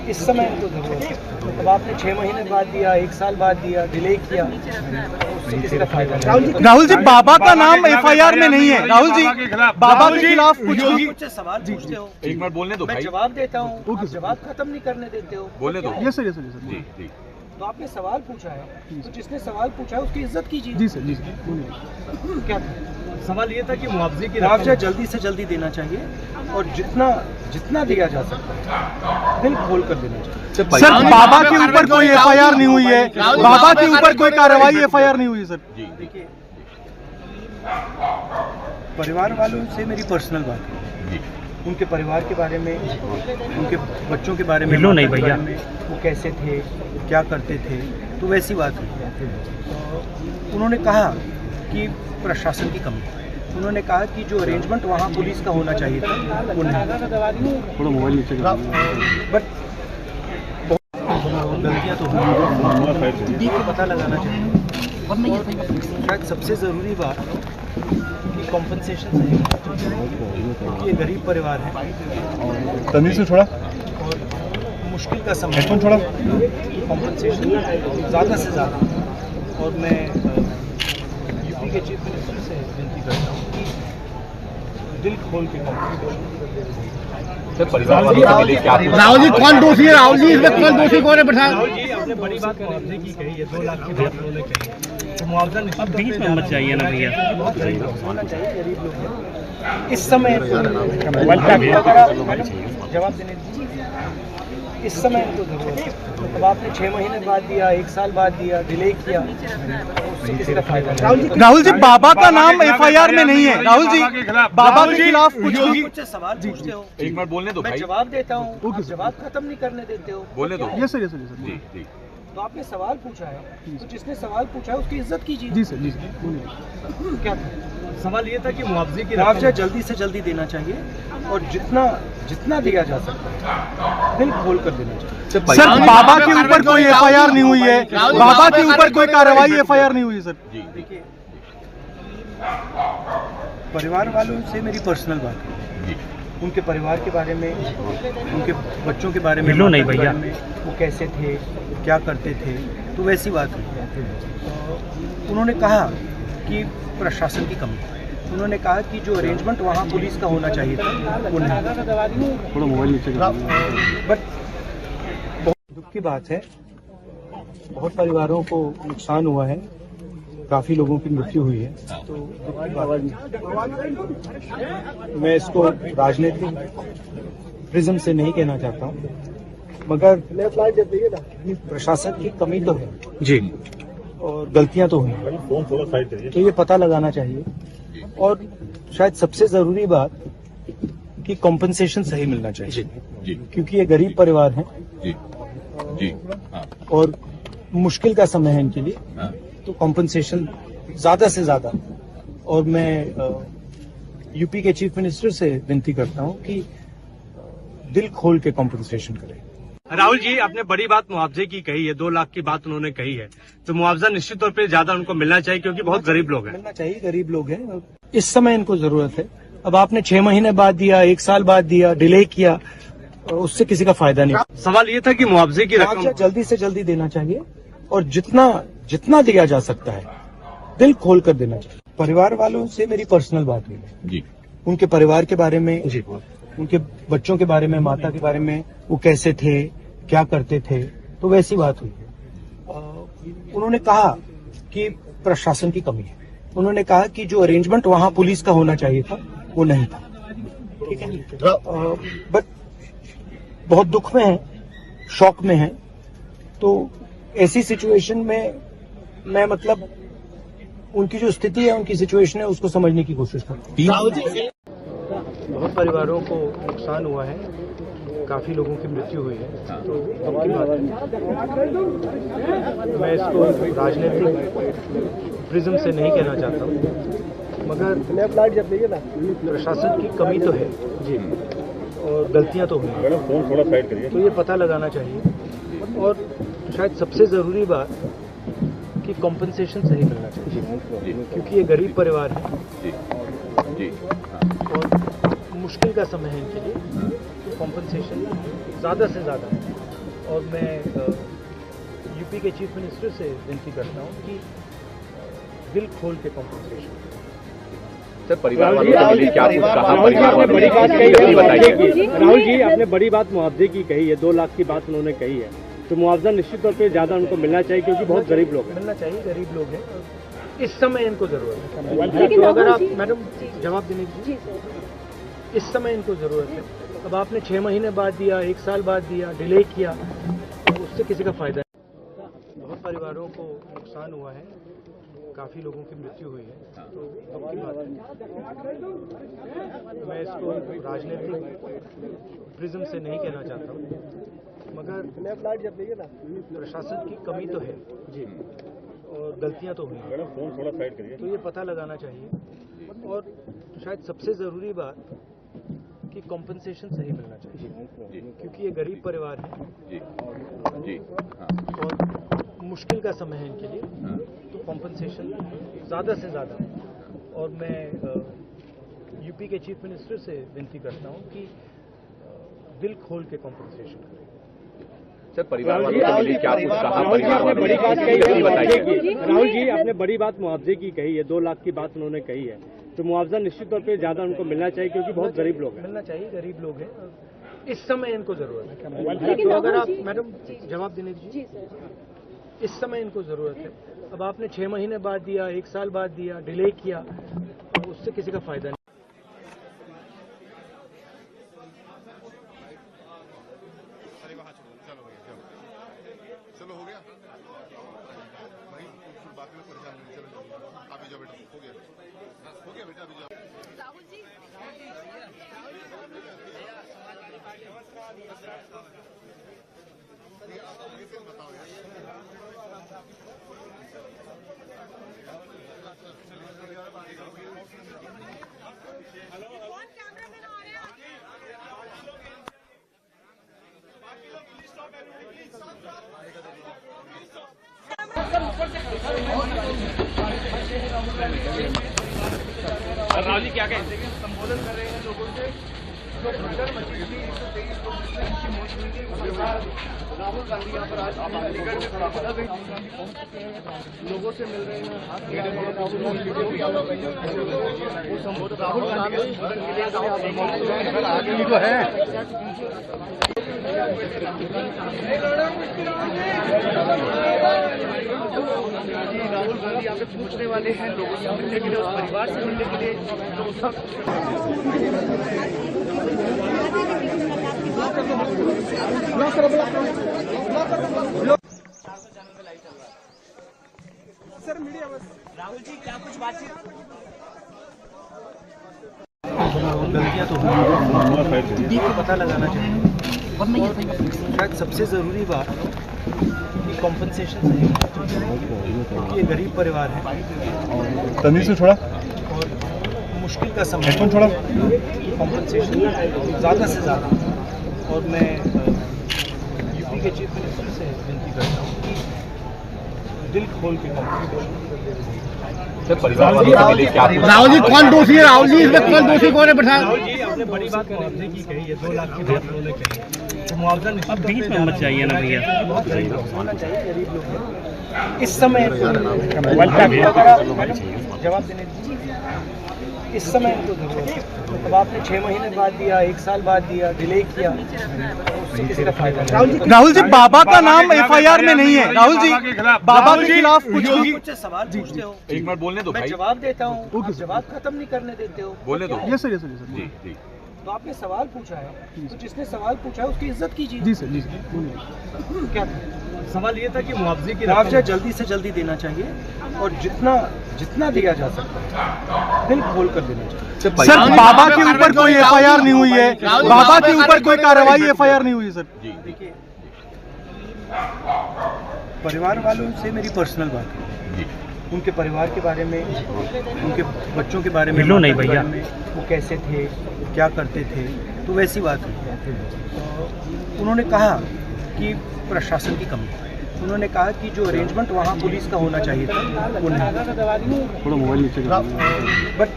इस समय इनको जरूरत है। अब आपने 6 महीने बाद दिया, 1 साल बाद दिया, डिले किया, उससे किसी का फायदा नहीं। राहुल जी, बाबा का नाम एफआईआर में नहीं है। राहुल जी, बाबा के खिलाफ कुछ भी मुझसे सवाल पूछते हो, एक मिनट बोलने दो मैं भाई, जवाब देता हूँ, आप जवाब खत्म नहीं करने देते हो। बोलने दो। ये सर जी जी। तो आपने सवाल पूछा है, तो जिसने सवाल पूछा है उसकी इज्जत कीजिए। जी सर, जी सर। क्या सवाल ये था कि मुआवजे की मुआवजा जल्दी से जल्दी देना चाहिए और जितना दिया जा सकता है दिल खोल कर देना चाहिए। सर, बाबा के ऊपर कोई एफआईआर नहीं हुई है, बाबा के ऊपर कोई कार्रवाई एफआईआर नहीं हुई है सर। देखिए, परिवार वालों से मेरी पर्सनल बात है, उनके परिवार के बारे में, उनके बच्चों के बारे में, नहीं भैया, वो कैसे थे, क्या करते थे, तो वैसी बात है। उन्होंने कहा कि प्रशासन की कमी, उन्होंने कहा कि जो अरेंजमेंट वहाँ पुलिस का होना चाहिए था वो नहीं। बट बहुत गलतियाँ तो हुई, पता लगाना चाहिए। और शायद सबसे ज़रूरी बात कि कॉम्पनसेशन चाहिए। ये गरीब परिवार है, तमीज से थोड़ा और मुश्किल का समय, हेडफोन छोड़ा, कॉम्पनसेशन ज़्यादा से ज़्यादा। और मैं यूपी के चीफ मिनिस्टर से विनती करता हूँ कि दिल खोल के राहुल जी कौन दोषी है? राहुल जी इसमें कौन दोषी, कौन है? राहुल जी, आपने बड़ी बात मुआवजे की कही है, 2 लाख की बात उन्होंने कही है, तो मुआवजा निश्चित बीच में मत जाइए ना भैया, होना चाहिए। गरीब लोग हैं इस समय, जवाब देने दीजिए। इस समय इनको जरूरत है। अब आपने 6 महीने बाद दिया, 1 साल बाद दिया, डिले किया, उससे किसी का फायदा नहीं। राहुल जी, बाबा का नाम एफआईआर में नहीं है। राहुल जी, बाबा के खिलाफ कुछ भी मुझसे सवाल पूछते हो, एक मिनट बोलने दो मैं भाई, जवाब देता हूँ, आप जवाब खत्म नहीं करने देते हो। बोलने दो। ये सर, ये सर। जी जी। तो आपने सवाल पूछा है, तो जिसने सवाल पूछा है उसकी इज्जत कीजिए। जी सर, जी सर। क्या सवाल ये था कि मुआवजे की मुआवजा जल्दी से जल्दी देना चाहिए और जितना दिया जा सकता है दिल खोल कर देना चाहिए। सर, बाबा के ऊपर कोई एफआईआर नहीं हुई है, बाबा के ऊपर कोई कार्रवाई एफआईआर नहीं हुई है सर। जी देखिए, परिवार वालों से मेरी पर्सनल बात है, उनके परिवार के बारे में, उनके बच्चों के बारे में, नहीं भैया, वो कैसे थे, क्या करते थे, तो वैसी बात है। उन्होंने कहा कि प्रशासन की कमी, उन्होंने कहा कि जो अरेंजमेंट वहाँ पुलिस का होना चाहिए था वो नहीं। थोड़ा मोबाइल नीचे बट बहुत दुख की बात है, बहुत परिवारों को नुकसान हुआ है, काफी लोगों की मृत्यु हुई है, तो दुख की बात है। मैं इसको राजनीतिक प्रिज्म से नहीं कहना चाहता हूँ, मगर प्रशासन की कमी तो है जी, और गलतियां तो हुई हैं, तो ये पता लगाना चाहिए। और शायद सबसे जरूरी बात कि कॉम्पनसेशन सही मिलना चाहिए, क्योंकि ये गरीब परिवार हैं और मुश्किल का समय है इनके लिए, तो कॉम्पनसेशन ज्यादा से ज्यादा। और मैं यूपी के चीफ मिनिस्टर से विनती करता हूं कि दिल खोल के कॉम्पनसेशन करें। राहुल जी, आपने बड़ी बात मुआवजे की कही है, 2 लाख की बात उन्होंने कही है, तो मुआवजा निश्चित तौर पे ज्यादा उनको मिलना चाहिए क्योंकि बहुत गरीब लोग हैं। मिलना चाहिए, गरीब लोग हैं, इस समय इनको जरूरत है। अब आपने 6 महीने बाद दिया, 1 साल बाद दिया, डिले किया, उससे किसी का फायदा नहीं। सवाल ये था कि मुआवजे की रकम मुआवजा जल्दी से जल्दी देना चाहिए और जितना दिया जा सकता है दिल खोल कर देना चाहिए। परिवार वालों से मेरी पर्सनल बात हुई है, उनके परिवार के बारे में, उनके बच्चों के बारे में, माता के बारे में, वो कैसे थे, क्या करते थे, तो वैसी बात हुई। उन्होंने कहा कि प्रशासन की कमी है, उन्होंने कहा कि जो अरेंजमेंट वहाँ पुलिस का होना चाहिए था वो नहीं था। ठीक है, बट बहुत दुख में है, शॉक में है, तो ऐसी सिचुएशन में मैं मतलब उनकी जो स्थिति है, उनकी सिचुएशन है, उसको समझने की कोशिश करता हूँ। बहुत परिवारों को नुकसान हुआ है, काफी लोगों की मृत्यु हुई है, तो दुख की बात है। मैं इसको राजनीतिक प्रिज्म से नहीं कहना चाहता हूँ, मगर प्रशासन की कमी तो है जी, और गलतियां तो हुई हैं, तो ये पता लगाना चाहिए। और शायद सबसे ज़रूरी बात कि कॉम्पनसेशन सही मिलना चाहिए, क्योंकि ये गरीब परिवार है और मुश्किल का समय है इनके लिए, तो कॉम्पनसेशन ज़्यादा से ज़्यादा और मैं यूपी के चीफ मिनिस्टर से विनती करता हूँ कि दिल खोल के कॉम्पनसेशन। सर, परिवार वालों के लिए क्या कुछ कहा? बड़ी बात कही राहुल जी, आपने बड़ी बात मुआवजे की कही है, 2 लाख की बात उन्होंने कही है, तो मुआवजा निश्चित तौर पे ज्यादा उनको मिलना चाहिए क्योंकि बहुत गरीब लोग हैं। मिलना चाहिए, गरीब लोग हैं, इस समय इनको जरूरत है। तो अगर आप मैडम जवाब देने दीजिए, इस समय इनको जरूरत है। अब आपने 6 महीने बाद दिया, 1 साल बाद दिया, डिले किया, तो उससे किसी का फायदा नहीं। बहुत परिवारों को नुकसान हुआ है, काफी लोगों की मृत्यु हुई है, तो दुख की बात है। मैं इसको राजनीतिक प्रिज्म से नहीं कहना चाहता हूँ, मगर प्रशासन की कमी तो है जी, और गलतियां तो हुई हैं, तो ये पता लगाना चाहिए। और शायद सबसे ज़रूरी बात कि कॉम्पनसेशन सही मिलना चाहिए, क्योंकि ये गरीब परिवार है और मुश्किल का समय है इनके लिए, तो कॉम्पनसेशन ज़्यादा से ज़्यादा। और मैं यूपी के चीफ मिनिस्टर से विनती करता हूँ कि दिल खोल के कॉम्पनसेशन करें। सर, परिवार वालों के लिए क्या कुछ कहा? राहुल जी, आपने बड़ी बात मुआवजे की कही है, 2 लाख की बात उन्होंने कही है, तो मुआवजा निश्चित तौर पे ज्यादा उनको मिलना चाहिए क्योंकि बहुत गरीब लोग हैं। मिलना चाहिए, गरीब लोग हैं, इस समय इनको जरूरत है। तो अगर आप मैडम जवाब देने दीजिए, इस समय इनको जरूरत है। अब आपने 6 महीने बाद दिया, 1 साल बाद दिया, डिले किया, तो उससे किसी का फायदा नहीं। चलो हो गया भाई, बात में परेशान नहीं, चलो अभी जाओ बेटा, हो गया बेटा, अभी जाओ। राहुल जी, बताओ कौन कैमरामैन आ रहे हैं? राहुल जी क्या कहें? संबोधन कर रहे हैं लोगों से, जो भगदड़ मची थी, 123 लोग की मौत हुई थी, उसके बाद राहुल गांधी यहाँ पर आज अलीगढ़ में खड़ा पड़ा, लोगों से मिल रहे हैं, हाथ मिला रहे हैं। राहुल गांधी वो संबोधन, राहुल गांधी संबोधन के लिए तो है। राहुल गांधी यहाँ पे पहुँचने वाले हैं, लोगों से मिलने के लिए, उस परिवार से मिलने के लिए, तो सर मीडिया बस। राहुल जी क्या कुछ बातचीत? गलतियां तो हुई को पता लगाना चाहिए, और शायद सबसे ज़रूरी बात कि कॉम्पनसेशन सही है। ये गरीब परिवार है, तमीज से थोड़ा और मुश्किल का समय, हेडफोन थोड़ा, कॉम्पनसेशन ज़्यादा से ज़्यादा। और मैं यूपी के चीफ मिनिस्टर से विनती करता हूँ कि दिल खोल के कॉम्पनसेशन। सर, परिवार वालों के लिए क्या कुछ? राहुल जी कौन दोषी है? राहुल जी इसमें कौन दोषी कौन है? राहुल जी, आपने बड़ी बात मुआवजे की कही है, 2 लाख की बात उन्होंने कही है, तो मुआवजा निश्चित बीच में मत चाहिए ना भैया, बहुत गरीब लोग होना चाहिए, गरीब लोग हैं, इस समय अगर आप मैडम जवाब देने दीजिए, इस समय इनको जरूरत है। अब आपने 6 महीने बाद दिया, 1 साल बाद दिया, डिले किया, तो उससे किसी का फायदा नहीं। राहुल जी, बाबा का नाम एफआईआर में नहीं है। राहुल जी, बाबा के खिलाफ कुछ भी कुछ सवाल पूछते हो, एक मिनट बोलने दो मैं भाई, जवाब देता हूँ, आप जवाब खत्म नहीं करने देते हो। बोलने दो। ये सर, ये सर, ये सर। जी जी। तो आपने सवाल पूछा है, तो जिसने सवाल पूछा है उसकी इज्जत कीजिए। जी सर, जी सर। क्या सवाल ये था कि मुआवजे की मुआवजा जल्दी से जल्दी देना चाहिए, और जितना दिया जा सकता है दिल खोल कर देना चाहिए। सर, बाबा के ऊपर कोई एफआईआर नहीं हुई है, बाबा के ऊपर कोई कार्रवाई एफआईआर नहीं हुई है सर। जी देखिए, परिवार वालों से मेरी पर्सनल बात है, उनके परिवार के बारे में, उनके बच्चों के बारे में, नहीं भैया, वो कैसे थे, क्या करते थे, तो वैसी बात है। उन्होंने कहा कि प्रशासन की कमी है, उन्होंने कहा कि जो अरेंजमेंट वहाँ पुलिस का होना चाहिए था वो नहीं। थोड़ा मोबाइल नीचे बट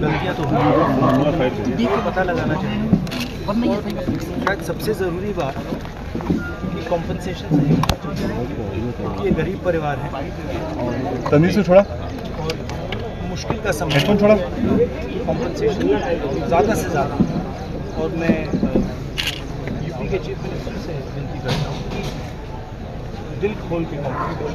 गलतियाँ तो हुई को पता लगाना चाहिए, शायद सबसे ज़रूरी बात कि कॉम्पनसेशन सही होना चाहिए, क्योंकि ये गरीब परिवार है तमीज से थोड़ा और मुश्किल का समय हेडफोन थोड़ा कॉम्पनसेशन ज़्यादा से ज़्यादा। और मैं यूपी के चीफ मिनिस्टर से विनती करता हूँ कि दिल खोल के कॉम्पनसेशन।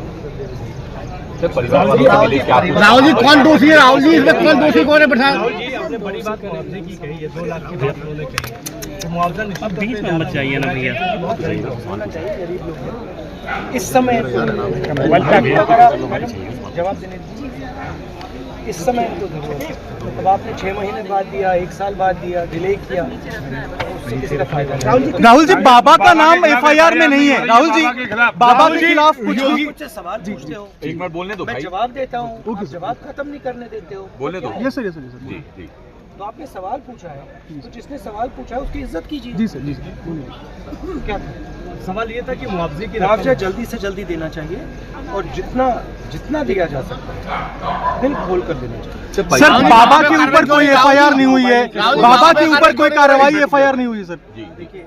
सर परिवार वालों से मिले क्या कुछ राहुल जी कौन दोषी है? राहुल जी इसमें कौन दोषी कौन है? राहुल जी आपने बड़ी बात मुआवजे की कही है, 2 लाख की बात उन्होंने कही है, तो मुआवजा निश्चित बीच में मत जाइए ना भैया, बहुत गरीब लोग होना चाहिए, गरीब लोग हैं। इस समय जवाब देने दीजिए। इस समय इनको जरूरत है। अब आपने 6 महीने बाद दिया, 1 साल बाद दिया, डिले किया, उससे किसी का फायदा नहीं। राहुल जी बाबा का नाम एफआईआर में नहीं है। राहुल जी बाबा के खिलाफ कुछ भी मुझसे सवाल पूछते हो, एक मिनट बोलने दो मैं भाई, जवाब देता हूँ, आप जवाब खत्म नहीं करने देते हो। बोलने दो। ये सर जी जी तो आपने सवाल पूछा है, तो जिसने सवाल पूछा है उसकी इज्जत कीजिए। जी सर जी क्या सवाल ये था कि मुआवजे की मुआवजा जल्दी से जल्दी देना चाहिए और जितना जितना दिया जा सकता है दिल खोल कर देना चाहिए। सर बाबा के ऊपर कोई एफआईआर नहीं हुई है, बाबा के ऊपर कोई कार्रवाई एफआईआर नहीं हुई है सर। जी देखिए,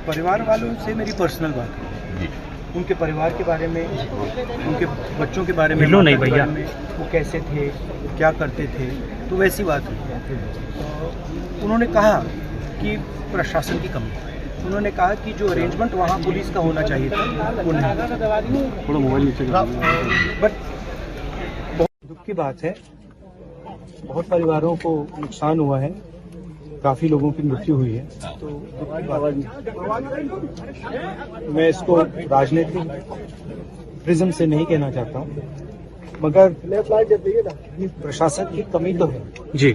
परिवार वालों से मेरी पर्सनल बात है, जी उनके परिवार के बारे में, उनके बच्चों के बारे में, मिलो नहीं माता के भैया। बारे में, वो कैसे थे, क्या करते थे, तो वैसी बात हुई। उन्होंने कहा कि प्रशासन की कमी है। उन्होंने कहा कि जो अरेंजमेंट वहाँ पुलिस का होना चाहिए था वो नहीं। थोड़ा मोबाइल बट बहुत दुख की बात है, बहुत परिवारों को नुकसान हुआ है, काफी लोगों की मृत्यु हुई है, तो दुख की बात है। मैं इसको राजनीतिक प्रिज्म से नहीं कहना चाहता हूँ, मगर प्रशासन की कमी तो है जी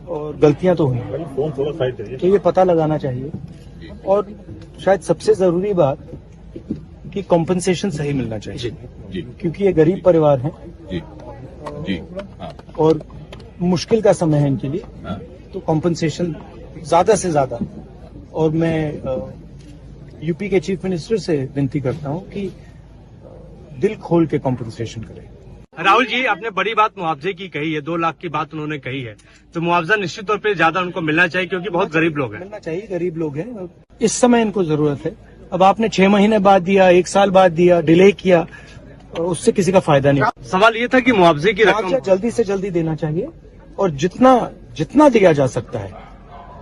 और गलतियां तो हुई हैं, तो ये पता लगाना चाहिए। और शायद सबसे जरूरी बात कि कॉम्पनसेशन सही मिलना चाहिए, जी क्योंकि ये गरीब परिवार हैं जी जी हाँ और मुश्किल का समय है इनके लिए, हाँ तो कॉम्पनसेशन ज्यादा से ज्यादा। और मैं यूपी के चीफ मिनिस्टर से विनती करता हूं कि दिल खोल के कॉम्पनसेशन करें। राहुल जी आपने बड़ी बात मुआवजे की कही है, 2 लाख की बात उन्होंने कही है, तो मुआवजा निश्चित तौर पे ज्यादा उनको मिलना चाहिए क्योंकि बहुत गरीब लोग हैं। मिलना चाहिए, गरीब लोग हैं, इस समय इनको जरूरत है। अब आपने 6 महीने बाद दिया, 1 साल बाद दिया, डिले किया, और उससे किसी का फायदा नहीं। सवाल ये था कि मुआवजे की रकम मुआवजा जल्दी से जल्दी देना चाहिए और जितना जितना दिया जा सकता है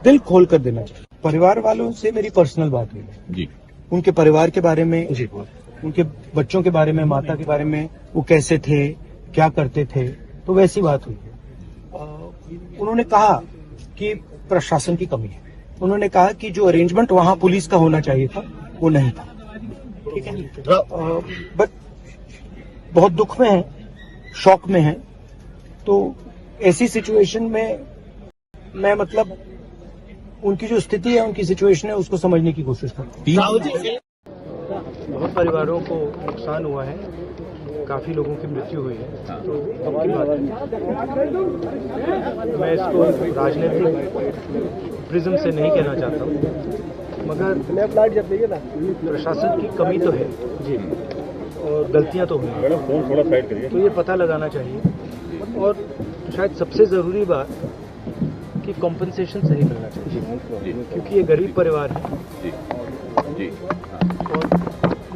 दिल खोल कर देना चाहिए। परिवार वालों से मेरी पर्सनल बात हुई है, जी उनके परिवार के बारे में, उनके बच्चों के बारे में, माता के बारे में, वो कैसे थे, क्या करते थे, तो वैसी बात हुई है। उन्होंने कहा कि प्रशासन की कमी है। उन्होंने कहा कि जो अरेंजमेंट वहां पुलिस का होना चाहिए था वो नहीं था। ठीक है, बट बहुत दुख में है, शॉक में है, तो ऐसी सिचुएशन में मैं मतलब उनकी जो स्थिति है, उनकी सिचुएशन है, उसको समझने की कोशिश करता हूँ। बहुत परिवारों को नुकसान हुआ है, काफी लोगों की मृत्यु हुई है, तो दुख की बात है। मैं इसको राजनीतिक प्रिज्म से नहीं कहना चाहता हूँ, मगर प्रशासन की कमी तो है जी और गलतियां तो हुई हैं, तो ये पता लगाना चाहिए। और शायद सबसे ज़रूरी बात कि कॉम्पनसेशन सही मिलना चाहिए, क्योंकि ये गरीब परिवार है जी जी और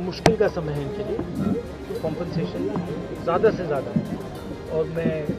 मुश्किल का समय है इनके लिए, तो कॉम्पनसेशन ज़्यादा से ज़्यादा। और मैं